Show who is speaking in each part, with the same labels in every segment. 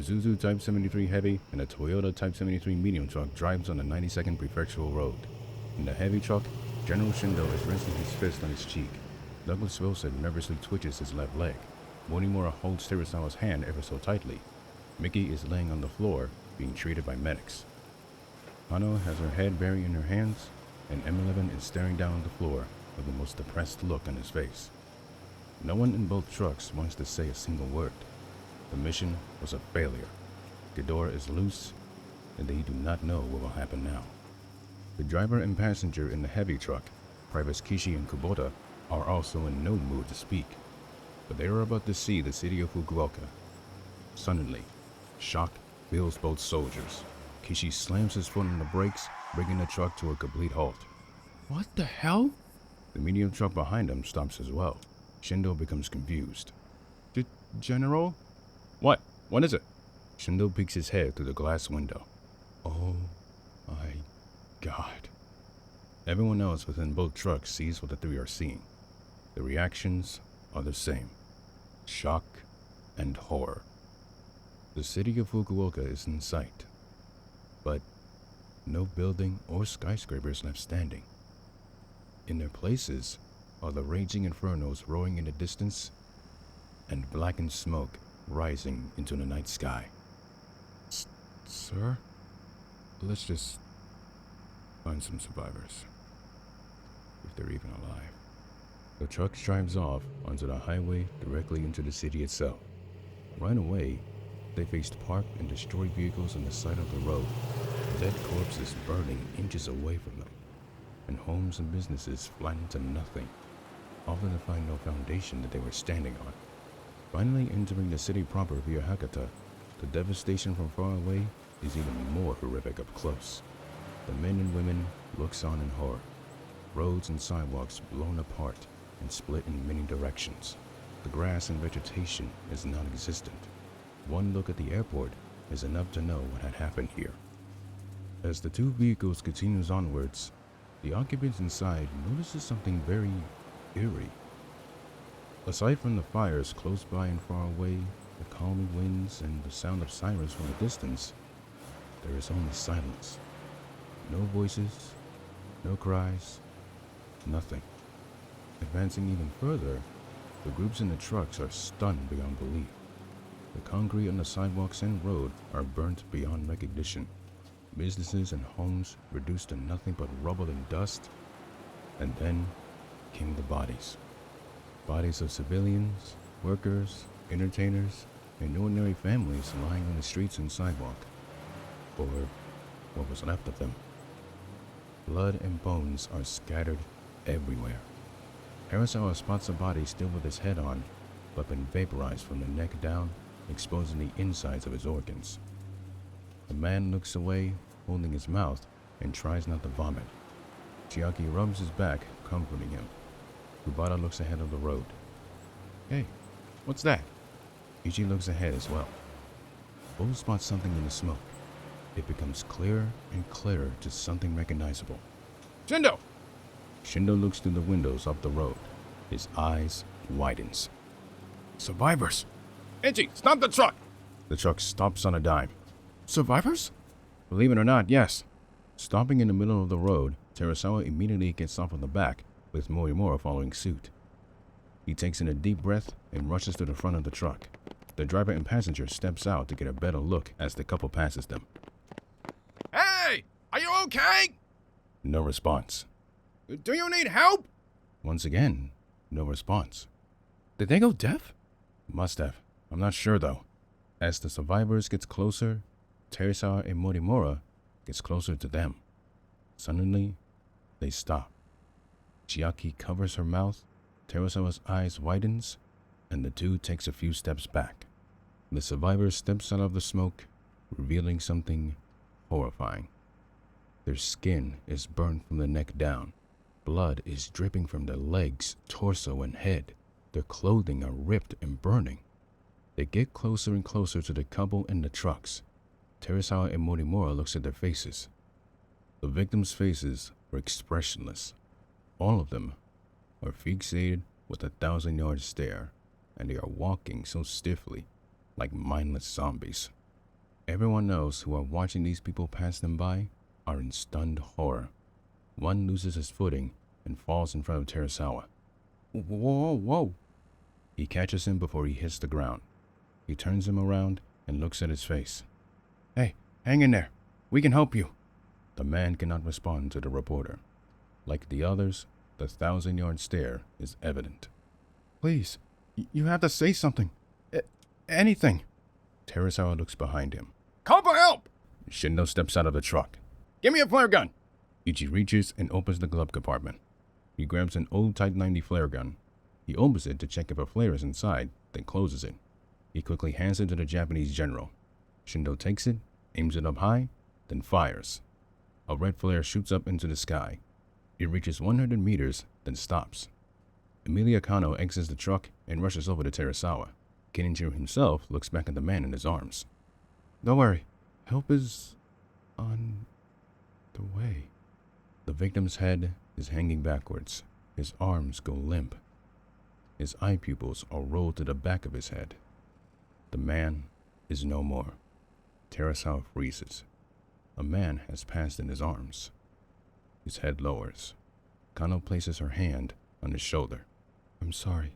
Speaker 1: Isuzu Type 73 Heavy and a Toyota Type 73 medium truck drives on the 92nd Prefectural Road. In the heavy truck, General Shindo is resting his fist on his cheek. Douglas Wilson nervously twitches his left leg. Morimoto holds Terasawa's hand ever so tightly. Mickey is laying on the floor, being treated by medics. Hano has her head buried in her hands, and M11 is staring down on the floor with the most depressed look on his face. No one in both trucks wants to say a single word. The mission was a failure. Ghidorah is loose, and they do not know what will happen now. The driver and passenger in the heavy truck, Privates Kishi and Kubota, are also in no mood to speak, but they are about to see the city of Fukuoka. Suddenly, shock fills both soldiers. Kishi slams his foot on the brakes, bringing the truck to a complete halt.
Speaker 2: What the hell?
Speaker 1: The medium truck behind him stops as well. Shindo becomes confused.
Speaker 2: General?
Speaker 1: What? What is it? Shindo peeks his head through the glass window.
Speaker 2: Oh my God.
Speaker 1: Everyone else within both trucks sees what the three are seeing. The reactions are the same. Shock and horror. The city of Fukuoka is in sight, but no building or skyscrapers left standing. In their places are the raging infernos roaring in the distance and blackened smoke rising into the night sky.
Speaker 2: Sir?
Speaker 1: Let's just find some survivors, if they're even alive. The truck drives off onto the highway directly into the city itself. Right away, they faced parked and destroyed vehicles on the side of the road, dead corpses burning inches away from them, and homes and businesses flattened to nothing, often to find no foundation that they were standing on. Finally entering the city proper via Hakata, the devastation from far away is even more horrific up close. The men and women looks on in horror. Roads and sidewalks blown apart and split in many directions. The grass and vegetation is non-existent. One look at the airport is enough to know what had happened here. As the two vehicles continues onwards, the occupants inside notices something very eerie. Aside from the fires close by and far away, the calming winds and the sound of sirens from a distance, there is only silence. No voices, no cries, nothing. Advancing even further, the groups in the trucks are stunned beyond belief. The concrete on the sidewalks and road are burnt beyond recognition. Businesses and homes reduced to nothing but rubble and dust. And then came the bodies. Bodies of civilians, workers, entertainers, and ordinary families lying on the streets and sidewalk. Or what was left of them. Blood and bones are scattered everywhere. Harasawa spots a body still with his head on, but been vaporized from the neck down, exposing the insides of his organs. The man looks away, holding his mouth, and tries not to vomit. Chiaki rubs his back, comforting him. Kubata looks ahead of the road. Hey, what's that? Ichi looks ahead as well. Both spot something in the smoke. It becomes clearer and clearer to something recognizable.
Speaker 2: Shindo!
Speaker 1: Shindo looks through the windows up the road. His eyes widens.
Speaker 2: Survivors!
Speaker 1: Ichi, stop the truck! The truck stops on a dime.
Speaker 2: Survivors?
Speaker 1: Believe it or not, yes. Stopping in the middle of the road, Terasawa immediately gets off of the back, with Morimoto following suit. He takes in a deep breath and rushes to the front of the truck. The driver and passenger steps out to get a better look as the couple passes them.
Speaker 2: Hey! Are you okay?
Speaker 1: No response.
Speaker 2: Do you need help?
Speaker 1: Once again, no response.
Speaker 2: Did they go deaf?
Speaker 1: Must have. I'm not sure though. As the survivors gets closer, Terasawa and Morimoto gets closer to them. Suddenly, they stop. Chiaki covers her mouth, Terasawa's eyes widens, and the two takes a few steps back. The survivor steps out of the smoke, revealing something horrifying. Their skin is burnt from the neck down. Blood is dripping from their legs, torso, and head. Their clothing are ripped and burning. They get closer and closer to the couple in the trucks. Terasawa and Morimoto looks at their faces. The victims' faces were expressionless. All of them are fixated with a 1,000-yard stare, and they are walking so stiffly, like mindless zombies. Everyone else who are watching these people pass them by are in stunned horror. One loses his footing and falls in front of Terasawa. Whoa, whoa. He catches him before he hits the ground. He turns him around and looks at his face. Hey, hang in there. We can help you. The man cannot respond to the reporter. Like the others, the 1,000-yard stare is evident.
Speaker 2: Please, you have to say something. Anything.
Speaker 1: Terasawa looks behind him.
Speaker 2: Call for help!
Speaker 1: Shindo steps out of the truck.
Speaker 2: Give me a flare gun.
Speaker 1: Ichi reaches and opens the glove compartment. He grabs an old Type 90 flare gun. He opens it to check if a flare is inside, then closes it. He quickly hands it to the Japanese general. Shindo takes it, aims it up high, then fires. A red flare shoots up into the sky. It reaches 100 meters, then stops. Emilia Kano exits the truck and rushes over to Terasawa. Kenichiro himself looks back at the man in his arms.
Speaker 2: Don't worry. Help is on the way.
Speaker 1: The victim's head is hanging backwards. His arms go limp. His eye pupils are rolled to the back of his head. The man is no more. Terasawa freezes. A man has passed in his arms. His head lowers. Kano places her hand on his shoulder.
Speaker 2: I'm sorry.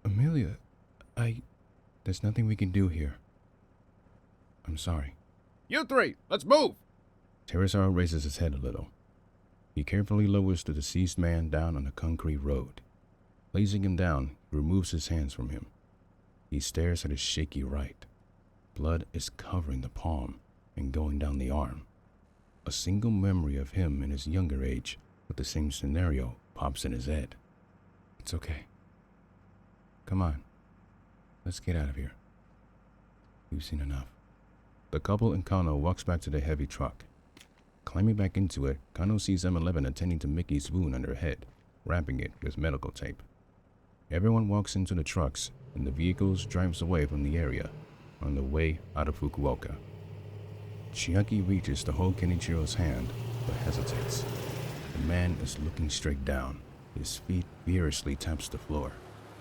Speaker 2: Emilia, there's nothing we can do here.
Speaker 1: I'm sorry.
Speaker 2: You three, let's move!
Speaker 1: Terasawa raises his head a little. He carefully lowers the deceased man down on a concrete road. Placing him down, he removes his hands from him. He stares at his shaky right. Blood is covering the palm and going down the arm. A single memory of him in his younger age with the same scenario pops in his head. It's okay. Come on. Let's get out of here. We've seen enough. The couple and Kano walks back to the heavy truck. Climbing back into it, Kano sees M11 attending to Mickey's wound on her head, wrapping it with medical tape. Everyone walks into the trucks, and the vehicles drives away from the area on the way out of Fukuoka. Chiaki reaches to hold Kenichiro's hand, but hesitates. The man is looking straight down. His feet furiously taps the floor.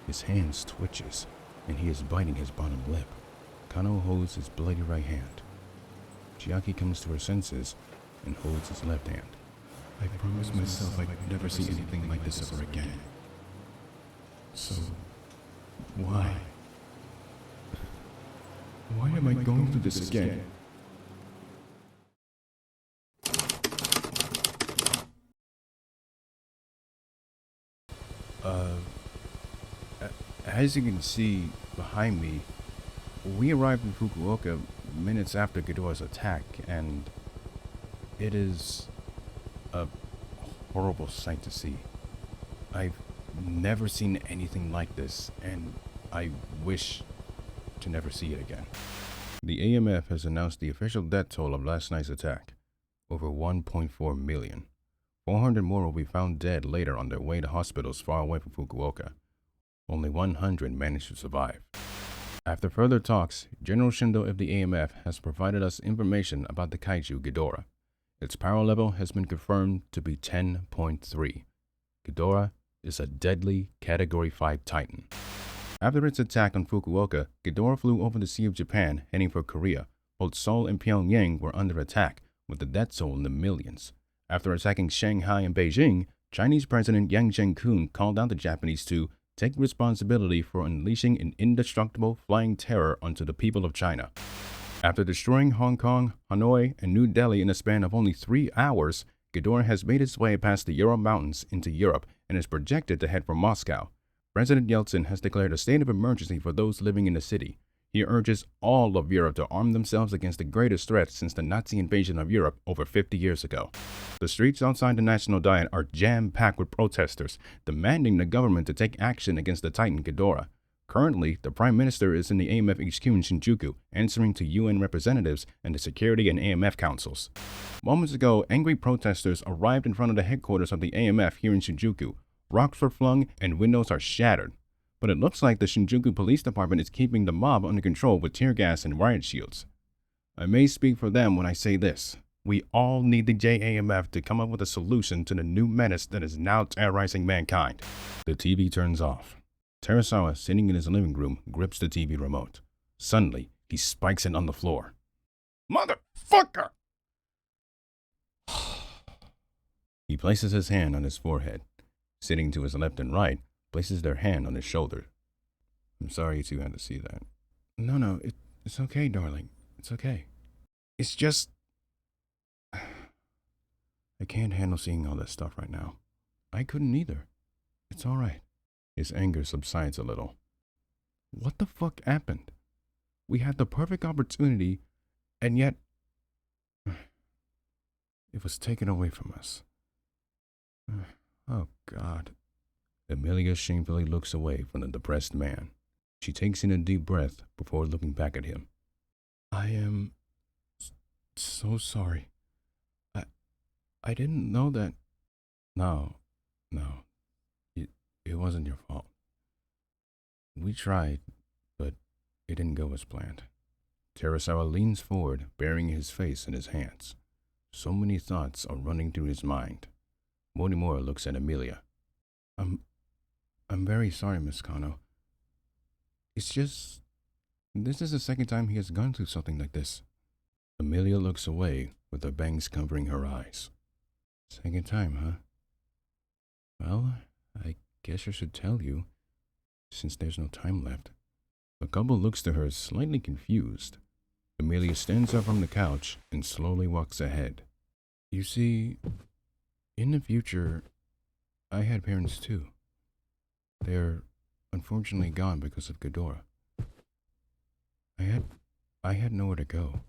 Speaker 1: His hands twitches, and he is biting his bottom lip. Kano holds his bloody right hand. Chiaki comes to her senses and holds his left hand.
Speaker 2: I promised myself I'd never see anything like this ever again. So, why? Why am I going through this again?
Speaker 1: As you can see behind me, we arrived in Fukuoka minutes after Ghidorah's attack, and it is a horrible sight to see. I've never seen anything like this, and I wish to never see it again. The AMF has announced the official death toll of last night's attack. Over 1.4 million. 400 more will be found dead later on their way to hospitals far away from Fukuoka. Only 100 managed to survive. After further talks, General Shindo of the AMF has provided us information about the kaiju Ghidorah. Its power level has been confirmed to be 10.3. Ghidorah is a deadly Category 5 Titan. After its attack on Fukuoka, Ghidorah flew over the Sea of Japan, heading for Korea. Both Seoul and Pyongyang were under attack, with the death toll in the millions. After attacking Shanghai and Beijing, Chinese President Yang Zheng-kun called out the Japanese to take responsibility for unleashing an indestructible flying terror onto the people of China. After destroying Hong Kong, Hanoi, and New Delhi in a span of only 3 hours, Ghidorah has made its way past the Ural Mountains into Europe and is projected to head for Moscow. President Yeltsin has declared a state of emergency for those living in the city. He urges all of Europe to arm themselves against the greatest threat since the Nazi invasion of Europe over 50 years ago. The streets outside the National Diet are jam-packed with protesters, demanding the government to take action against the Titan Ghidorah. Currently, the Prime Minister is in the AMF HQ in Shinjuku, answering to UN representatives and the Security and AMF councils. Moments ago, angry protesters arrived in front of the headquarters of the AMF here in Shinjuku. Rocks were flung and windows are shattered. But it looks like the Shinjuku Police Department is keeping the mob under control with tear gas and riot shields. I may speak for them when I say this. We all need the JAMF to come up with a solution to the new menace that is now terrorizing mankind. The TV turns off. Terasawa, sitting in his living room, grips the TV remote. Suddenly, he spikes it on the floor. Motherfucker! He places his hand on his forehead. Sitting to his left and right, places their hand on his shoulder. I'm sorry you two had to see that. No, it's okay, darling. It's okay. It's just... I can't handle seeing all this stuff right now. I couldn't either. It's all right. His anger subsides a little. What the fuck happened? We had the perfect opportunity, and yet... it was taken away from us. Oh, God. Amelia shamefully looks away from the depressed man. She takes in a deep breath before looking back at him. I am so sorry. I didn't know that. No. It wasn't your fault. We tried, but it didn't go as planned. Terasawa leans forward, burying his face in his hands. So many thoughts are running through his mind. Mortimura looks at Amelia. I'm very sorry, Miss Kano. It's just... this is the second time he has gone through something like this. Amelia looks away, with her bangs covering her eyes. Second time, huh? Well, I guess I should tell you, since there's no time left. The couple looks to her slightly confused. Amelia stands up from the couch and slowly walks ahead. You see, in the future, I had parents too. They're unfortunately gone because of Ghidorah. I had nowhere to go.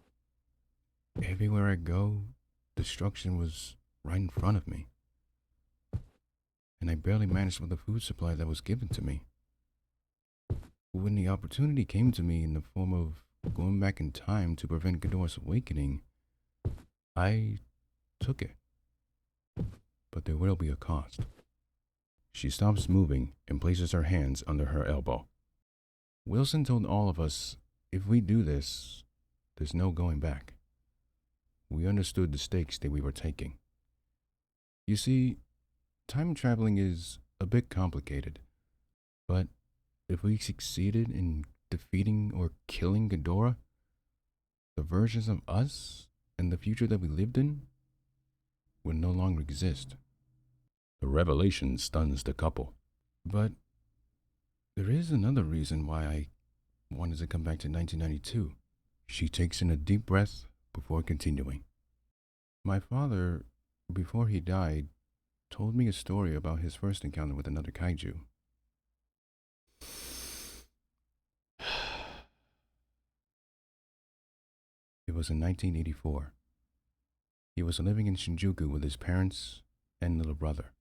Speaker 1: Everywhere I go, destruction was right in front of me. And I barely managed with the food supply that was given to me. When the opportunity came to me in the form of going back in time to prevent Ghidorah's awakening, I took it. But there will be a cost. She stops moving and places her hands under her elbow. Wilson told all of us, if we do this, there's no going back. We understood the stakes that we were taking. You see, time traveling is a bit complicated, but if we succeeded in defeating or killing Ghidorah, the versions of us and the future that we lived in would no longer exist. The revelation stuns the couple. But there is another reason why I wanted to come back to 1992. She takes in a deep breath before continuing. My father, before he died, told me a story about his first encounter with another kaiju. It was in 1984. He was living in Shinjuku with his parents and little brother.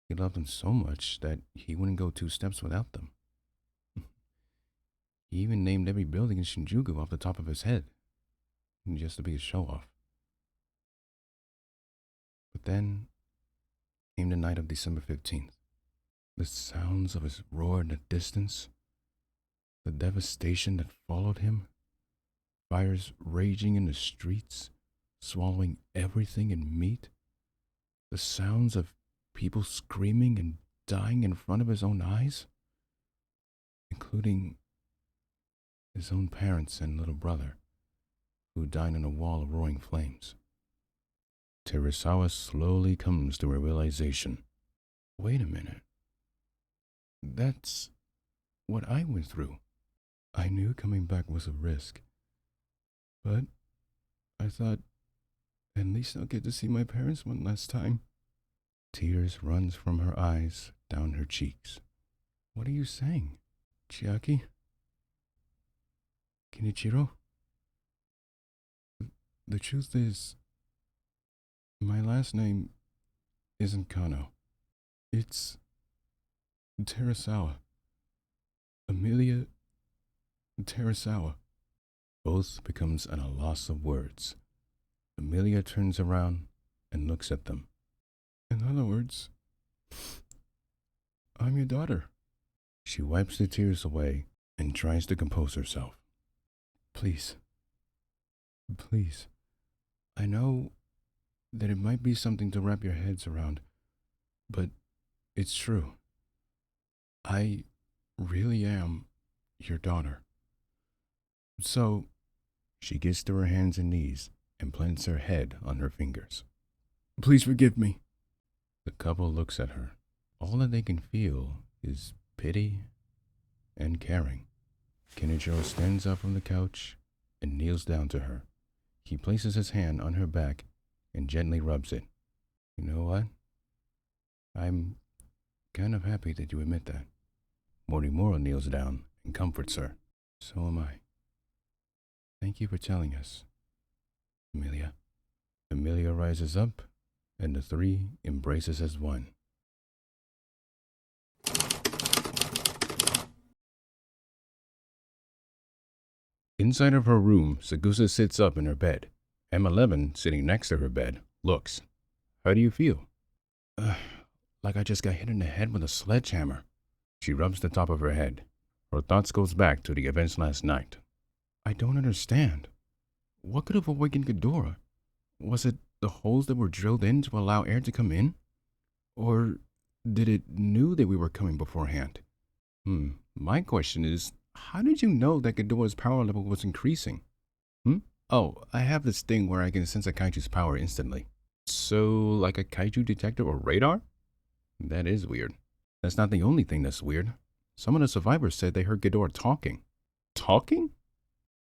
Speaker 1: He loved them so much that he wouldn't go 2 steps without them. He even named every building in Shinjuku off the top of his head, just to be a show-off. But then came the night of December 15th. The sounds of his roar in the distance, the devastation that followed him, fires raging in the streets, swallowing everything in meat, the sounds of people screaming and dying in front of his own eyes, including his own parents and little brother, who died in a wall of roaring flames. Terasawa slowly comes to a realization. Wait a minute. That's what I went through. I knew coming back was a risk, but I thought at least I'll get to see my parents one last time. Tears runs from her eyes down her cheeks. What are you saying, Chiaki? Kenichiro? The truth is, my last name isn't Kano. It's Terasawa. Amelia Terasawa. Both becomes at a loss of words. Amelia turns around and looks at them. In other words, I'm your daughter. She wipes the tears away and tries to compose herself. Please. I know that it might be something to wrap your heads around, but it's true. I really am your daughter. So, She gets to her hands and knees and plants her head on her fingers.
Speaker 2: Please forgive me.
Speaker 1: The couple looks at her. All that they can feel is pity and caring. Kenichiro stands up from the couch and kneels down to her. He places his hand on her back and gently rubs it. You know what? I'm kind of happy that you admit that. Morimura kneels down and comforts her. So am I. Thank you for telling us, Emilia. Emilia rises up, and the three embraces as one. Inside of her room, Sagusa sits up in her bed. M11, sitting next to her bed, looks. How do you feel? Like I just got hit in the head with a sledgehammer. She rubs the top of her head. Her thoughts goes back to the events last night. I don't understand. What could have awakened Ghidorah? Was it the holes that were drilled in to allow air to come in? Or did it knew that we were coming beforehand? My question is, how did you know that Ghidorah's power level was increasing? Oh, I have this thing where I can sense a kaiju's power instantly. So, like a kaiju detector or radar? That is weird. That's not the only thing that's weird. Some of the survivors said they heard Ghidorah talking. Talking?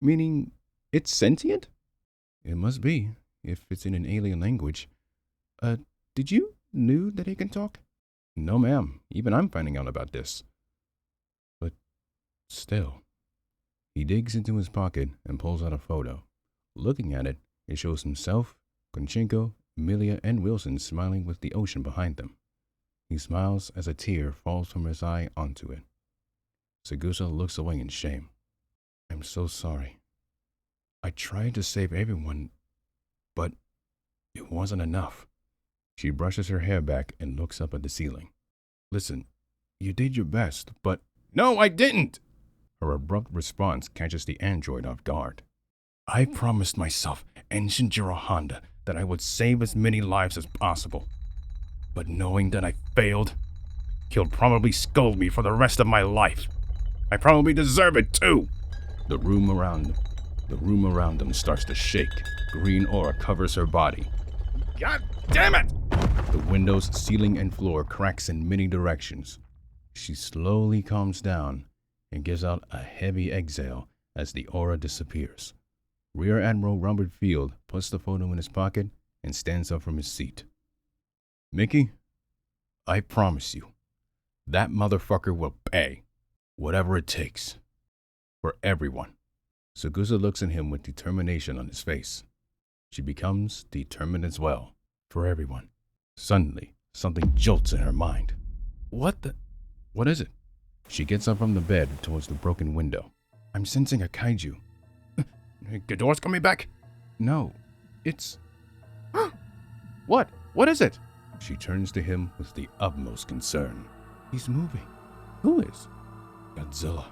Speaker 1: Meaning, it's sentient? It must be, if it's in an alien language. Did you knew that it can talk? No, ma'am. Even I'm finding out about this. But still. He digs into his pocket and pulls out a photo. Looking at it, it shows himself, Konchenko, Emilia, and Wilson smiling with the ocean behind them. He smiles as a tear falls from his eye onto it. Sagusa looks away in shame. I'm so sorry. I tried to save everyone, but it wasn't enough. She brushes her hair back and looks up at the ceiling. Listen, you did your best, but... No, I didn't! Her abrupt response catches the android off guard. I promised myself and Shinjiro Honda that I would save as many lives as possible. But knowing that I failed, he'll probably scold me for the rest of my life. I probably deserve it too! The room around them starts to shake. Green aura covers her body. God damn it! The windows, ceiling, and floor cracks in many directions. She slowly calms down and gives out a heavy exhale as the aura disappears. Rear Admiral Robert Field puts the photo in his pocket and stands up from his seat. Mickey, I promise you, that motherfucker will pay. Whatever it takes. For everyone. Sagusa looks at him with determination on his face. She becomes determined as well. For everyone. Suddenly, something jolts in her mind. What is it? She gets up from the bed towards the broken window. I'm sensing a kaiju. Ghidorah's coming back? No, it's... What? What is it? She turns to him with the utmost concern. He's moving. Who is? Godzilla.